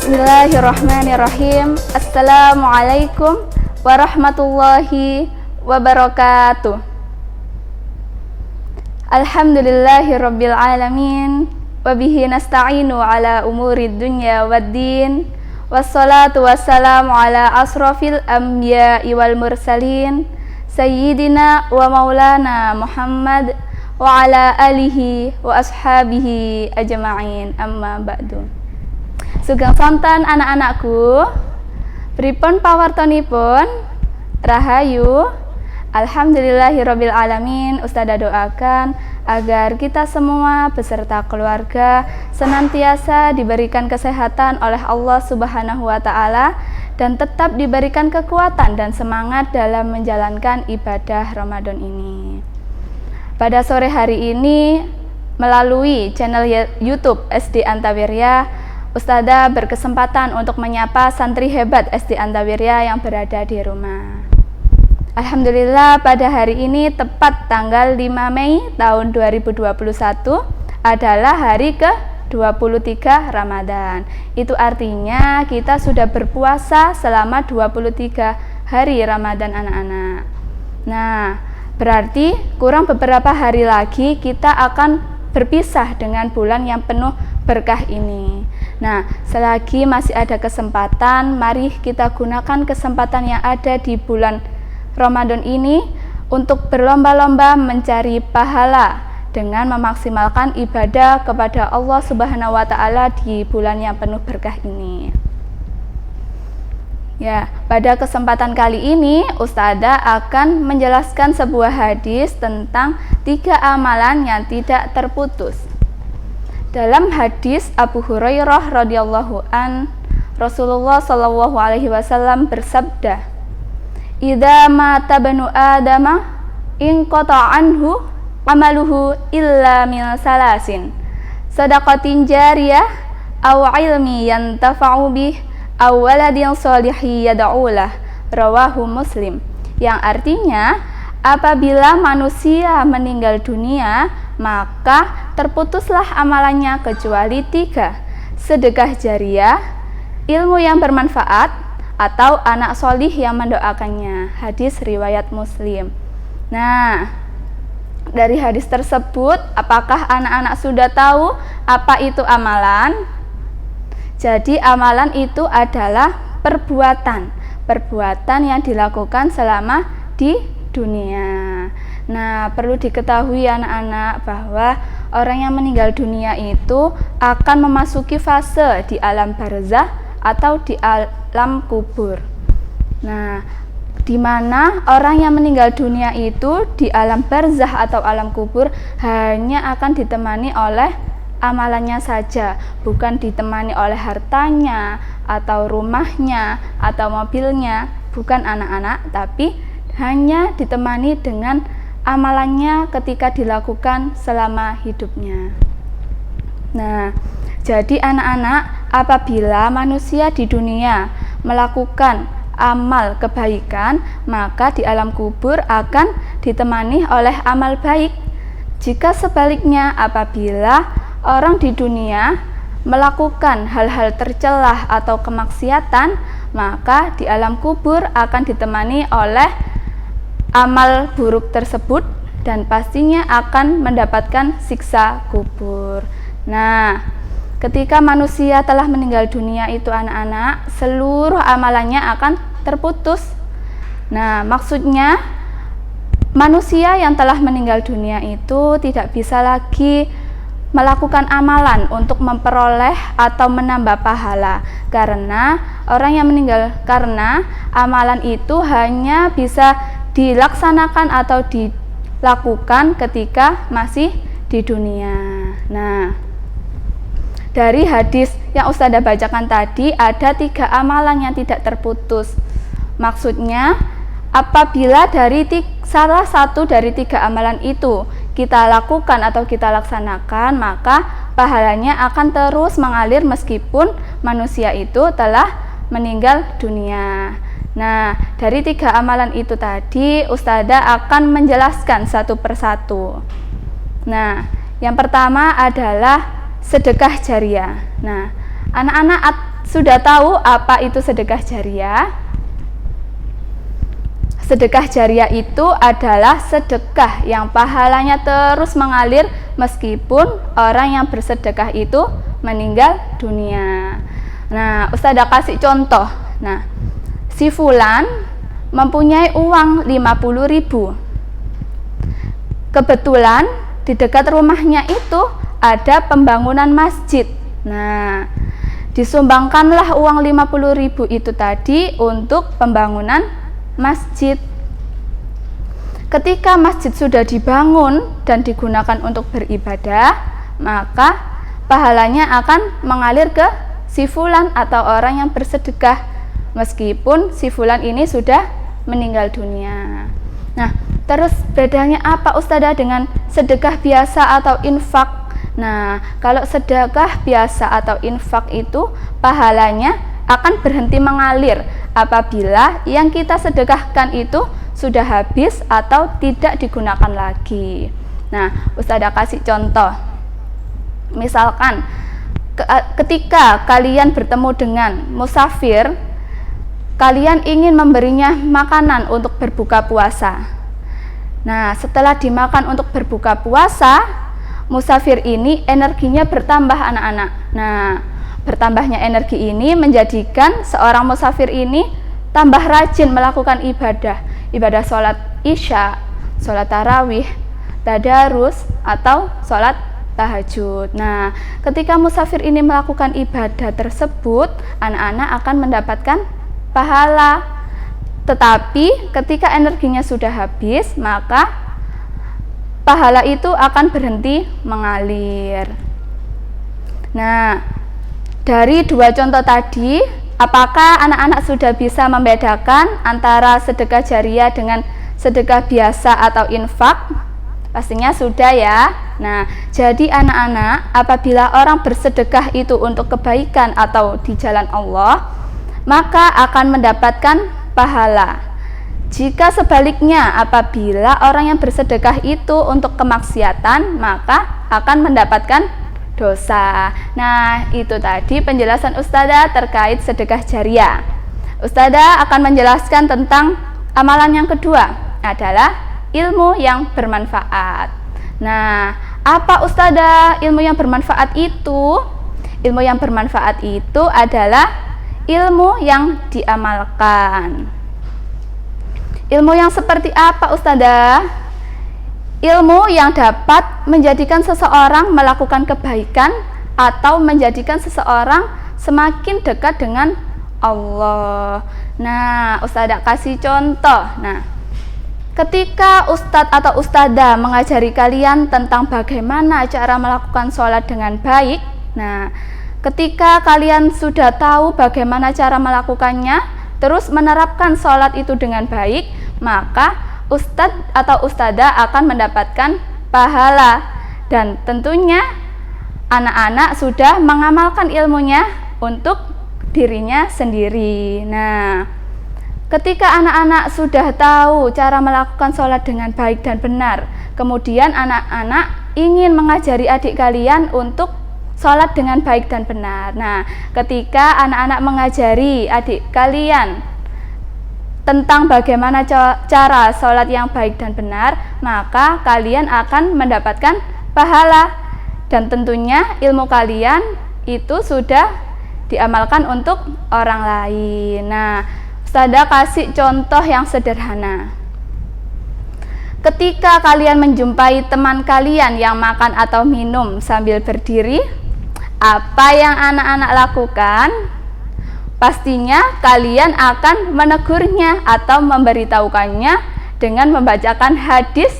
Bismillahirrahmanirrahim. Assalamualaikum warahmatullahi wabarakatuh. Alhamdulillahirabbil alamin wa bihi nasta'inu ala umurid dunya waddin. Wassalatu wassalamu ala asrafil anbiya'i wal mursalin sayyidina wa maulana Muhammad wa ala alihi wa ashabihi ajma'in, amma ba'du. Sugeng sonten anak-anakku, pripun pawartonipun? Rahayu. Alhamdulillahirabbil alamin. Ustadzah doakan agar kita semua beserta keluarga senantiasa diberikan kesehatan oleh Allah Subhanahu wa taala dan tetap diberikan kekuatan dan semangat dalam menjalankan ibadah Ramadan ini. Pada sore hari ini melalui channel YouTube SD Antawirya, Ustadzah berkesempatan untuk menyapa santri hebat SD Antawirya yang berada di rumah. Alhamdulillah, pada hari ini tepat tanggal 5 Mei tahun 2021 adalah hari ke-23 Ramadan. Itu artinya kita sudah berpuasa selama 23 hari Ramadan anak-anak. Nah, berarti kurang beberapa hari lagi kita akan berpisah dengan bulan yang penuh berkah ini. Nah, selagi masih ada kesempatan, mari kita gunakan kesempatan yang ada di bulan Ramadan ini untuk berlomba-lomba mencari pahala dengan memaksimalkan ibadah kepada Allah Subhanahu wa taala di bulan yang penuh berkah ini. Ya, pada kesempatan kali ini Ustadzah akan menjelaskan sebuah hadis tentang 3 amalan yang tidak terputus. Dalam hadis Abu Hurairah radhiyallahu an, Rasulullah shallallahu alaihi wasallam bersabda, "Idza mata banu Adama inqata anhu amaluhu illa min salasin, sadaqatin jariyah aw ilmi yantafa'u bih aw waladin shalihin yad'ulah." Rawahu Muslim. Yang artinya, apabila manusia meninggal dunia, maka terputuslah amalannya kecuali 3: sedekah jariah, ilmu yang bermanfaat, atau anak solih yang mendoakannya. Hadis riwayat Muslim. Nah, dari hadis tersebut, apakah anak-anak sudah tahu apa itu amalan? Jadi amalan itu adalah perbuatan yang dilakukan selama di dunia. Nah, perlu diketahui anak-anak bahwa orang yang meninggal dunia itu akan memasuki fase di alam barzah atau di alam kubur. Nah, di mana orang yang meninggal dunia itu di alam barzah atau alam kubur hanya akan ditemani oleh amalannya saja, bukan ditemani oleh hartanya atau rumahnya atau mobilnya, bukan anak-anak, tapi hanya ditemani dengan amalannya ketika dilakukan selama hidupnya. Nah, jadi anak-anak, apabila manusia di dunia melakukan amal kebaikan, maka di alam kubur akan ditemani oleh amal baik. Jika sebaliknya, apabila orang di dunia melakukan hal-hal tercelah atau kemaksiatan, maka di alam kubur akan ditemani oleh amal buruk tersebut dan pastinya akan mendapatkan siksa kubur. Nah, ketika manusia telah meninggal dunia itu anak-anak, seluruh amalannya akan terputus. Nah, maksudnya manusia yang telah meninggal dunia itu tidak bisa lagi melakukan amalan untuk memperoleh atau menambah pahala, karena amalan itu hanya bisa dilaksanakan atau dilakukan ketika masih di dunia. Nah, dari hadis yang Ustadzah bacakan tadi ada 3 amalan yang tidak terputus. Maksudnya, apabila dari salah satu dari 3 amalan itu kita lakukan atau kita laksanakan, maka pahalanya akan terus mengalir meskipun manusia itu telah meninggal dunia. Nah, dari 3 amalan itu tadi Ustadzah akan menjelaskan satu persatu. Nah, yang pertama adalah sedekah jariah. Nah, anak-anak sudah tahu apa itu sedekah jariah? Sedekah jariah itu adalah sedekah yang pahalanya terus mengalir meskipun orang yang bersedekah itu meninggal dunia. Nah, Ustazah kasih contoh. Nah, si fulan mempunyai uang 50.000. Kebetulan di dekat rumahnya itu ada pembangunan masjid. Nah, disumbangkanlah uang 50.000 itu tadi untuk pembangunan masjid. Ketika masjid sudah dibangun dan digunakan untuk beribadah, maka pahalanya akan mengalir ke si fulan atau orang yang bersedekah meskipun si fulan ini sudah meninggal dunia. Nah, terus bedanya apa Ustazah dengan sedekah biasa atau infak? Nah, kalau sedekah biasa atau infak itu pahalanya akan berhenti mengalir apabila yang kita sedekahkan itu sudah habis atau tidak digunakan lagi. Nah, Ustazah kasih contoh. Misalkan ketika kalian bertemu dengan musafir, kalian ingin memberinya makanan untuk berbuka puasa. Nah, setelah dimakan untuk berbuka puasa, musafir ini energinya bertambah anak-anak. Nah, bertambahnya energi ini menjadikan seorang musafir ini tambah rajin melakukan ibadah sholat isya, sholat tarawih, tadarus, atau sholat tahajud. Nah, ketika musafir ini melakukan ibadah tersebut, anak-anak akan mendapatkan pahala. Tetapi ketika energinya sudah habis, maka pahala itu akan berhenti mengalir. Nah, dari dua contoh tadi, apakah anak-anak sudah bisa membedakan antara sedekah jariah dengan sedekah biasa atau infak? Pastinya sudah ya. Nah, jadi anak-anak, apabila orang bersedekah itu untuk kebaikan atau di jalan Allah, maka akan mendapatkan pahala. Jika sebaliknya, apabila orang yang bersedekah itu untuk kemaksiatan, maka akan mendapatkan dosa. Nah, itu tadi penjelasan Ustazah terkait sedekah jariah. Ustazah akan menjelaskan tentang amalan yang kedua, adalah ilmu yang bermanfaat. Nah, apa Ustazah ilmu yang bermanfaat itu? Ilmu yang bermanfaat itu adalah ilmu yang diamalkan. Ilmu yang seperti apa Ustazah? Ilmu yang dapat menjadikan seseorang melakukan kebaikan atau menjadikan seseorang semakin dekat dengan Allah. Nah, Ustazah kasih contoh. Nah, ketika Ustadz atau Ustazah mengajari kalian tentang bagaimana cara melakukan sholat dengan baik, nah, ketika kalian sudah tahu bagaimana cara melakukannya, terus menerapkan sholat itu dengan baik, maka Ustadz atau Ustazah akan mendapatkan pahala. Dan tentunya anak-anak sudah mengamalkan ilmunya untuk dirinya sendiri. Nah, ketika anak-anak sudah tahu cara melakukan sholat dengan baik dan benar, kemudian anak-anak ingin mengajari adik kalian untuk sholat dengan baik dan benar. Nah, ketika anak-anak mengajari adik kalian tentang bagaimana cara sholat yang baik dan benar, maka kalian akan mendapatkan pahala. Dan tentunya ilmu kalian itu sudah diamalkan untuk orang lain. Nah, Ustazah kasih contoh yang sederhana. Ketika kalian menjumpai teman kalian yang makan atau minum sambil berdiri, apa yang anak-anak lakukan? Pastinya kalian akan menegurnya atau memberitahukannya dengan membacakan hadis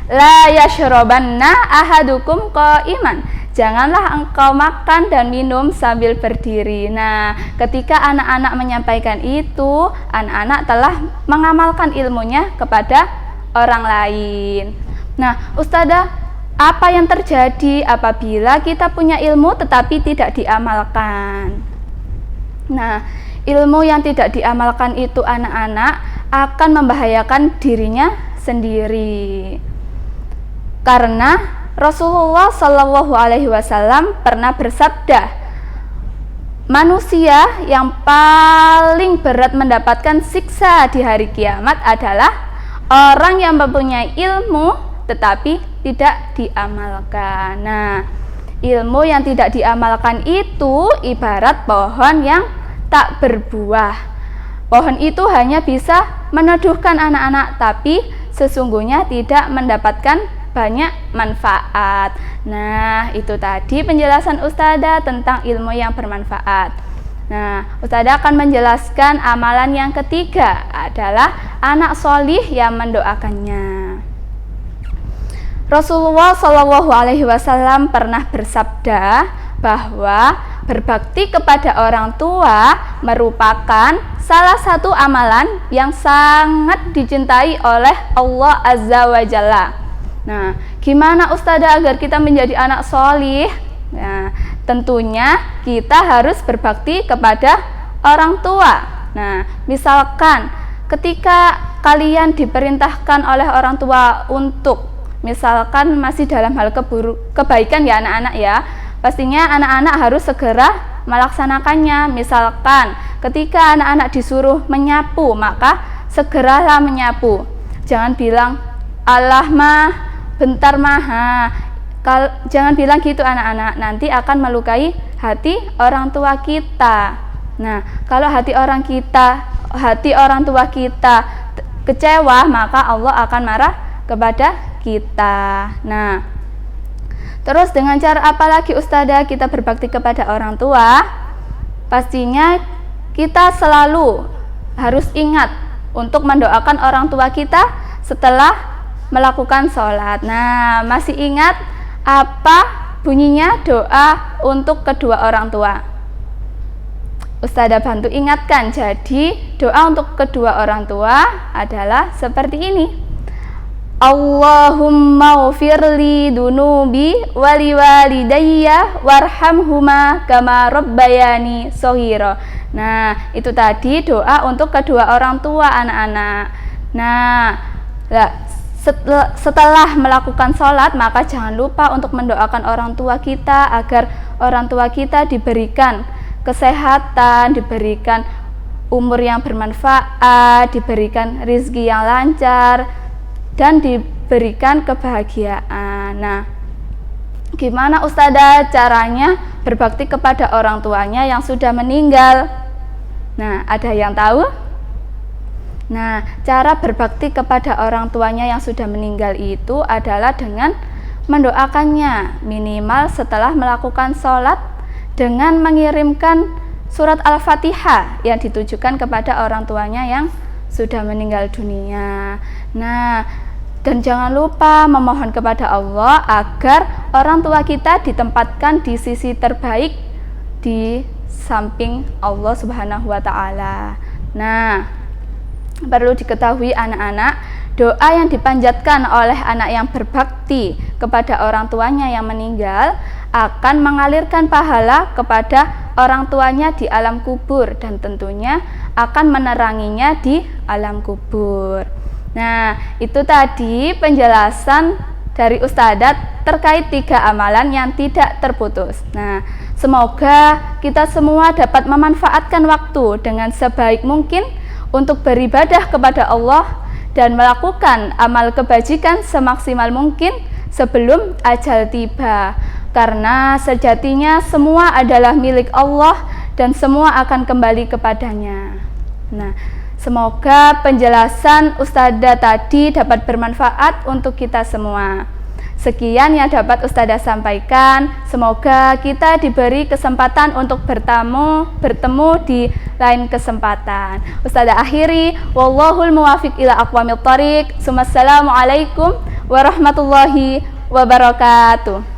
la yashrabanna ahadukum qaiman. Janganlah engkau makan dan minum sambil berdiri. Nah, ketika anak-anak menyampaikan itu, anak-anak telah mengamalkan ilmunya kepada orang lain. Nah, Ustazah, apa yang terjadi apabila kita punya ilmu tetapi tidak diamalkan? Nah, ilmu yang tidak diamalkan itu anak-anak akan membahayakan dirinya sendiri. Karena Rasulullah Shallallahu Alaihi Wasallam pernah bersabda, manusia yang paling berat mendapatkan siksa di hari kiamat adalah orang yang mempunyai ilmu tetapi tidak diamalkan. Nah, ilmu yang tidak diamalkan itu ibarat pohon yang tak berbuah. Pohon itu hanya bisa meneduhkan anak-anak, tapi sesungguhnya tidak mendapatkan banyak manfaat. Nah, itu tadi penjelasan Ustadzah tentang ilmu yang bermanfaat. Nah, Ustadzah akan menjelaskan amalan yang ketiga adalah anak solih yang mendoakannya. Rasulullah SAW pernah bersabda bahwa berbakti kepada orang tua merupakan salah satu amalan yang sangat dicintai oleh Allah Azza wa Jalla. Nah, gimana Ustadzah agar kita menjadi anak solih? Nah, tentunya kita harus berbakti kepada orang tua. Nah, misalkan ketika kalian diperintahkan oleh orang tua untuk misalkan masih dalam hal kebaikan ya anak-anak ya, pastinya anak-anak harus segera melaksanakannya. Misalkan ketika anak-anak disuruh menyapu, maka segeralah menyapu. Jangan bilang Allah mah bentar mah. Jangan bilang gitu anak-anak, nanti akan melukai hati orang tua kita. Nah, kalau hati orang tua kita kecewa, maka Allah akan marah kepada kita. Nah, terus dengan cara apa lagi Ustadzah kita berbakti kepada orang tua? Pastinya kita selalu harus ingat untuk mendoakan orang tua kita setelah melakukan sholat. Nah, masih ingat apa bunyinya doa untuk kedua orang tua? Ustadzah bantu ingatkan. Jadi doa untuk kedua orang tua adalah seperti ini: Allahumma ufirli dunubi wali walidayya warhamhuma kama rabbayani shoghira. Nah, itu tadi doa untuk kedua orang tua anak-anak. Nah, setelah melakukan sholat, maka jangan lupa untuk mendoakan orang tua kita agar orang tua kita diberikan kesehatan, diberikan umur yang bermanfaat, diberikan rezeki yang lancar, dan diberikan kebahagiaan. Nah, gimana Ustadzah caranya berbakti kepada orang tuanya yang sudah meninggal? Nah, ada yang tahu? Nah, cara berbakti kepada orang tuanya yang sudah meninggal itu adalah dengan mendoakannya minimal setelah melakukan sholat dengan mengirimkan surat Al-Fatihah yang ditujukan kepada orang tuanya yang sudah meninggal dunia. Nah, dan jangan lupa memohon kepada Allah agar orang tua kita ditempatkan di sisi terbaik di samping Allah Subhanahu wa Ta'ala. Nah, perlu diketahui anak-anak, doa yang dipanjatkan oleh anak yang berbakti kepada orang tuanya yang meninggal akan mengalirkan pahala kepada orang tuanya di alam kubur dan tentunya akan meneranginya di alam kubur. Nah, itu tadi penjelasan dari Ustadzah terkait 3 amalan yang tidak terputus. Nah, semoga kita semua dapat memanfaatkan waktu dengan sebaik mungkin untuk beribadah kepada Allah dan melakukan amal kebajikan semaksimal mungkin sebelum ajal tiba, karena sejatinya semua adalah milik Allah dan semua akan kembali kepadanya. Nah, semoga penjelasan Ustadzah tadi dapat bermanfaat untuk kita semua. Sekian yang dapat Ustadzah sampaikan. Semoga kita diberi kesempatan untuk bertemu di lain kesempatan. Ustadzah akhiri, wallahul muwafiq ila aqwamit thoriq. Assalamualaikum warahmatullahi wabarakatuh.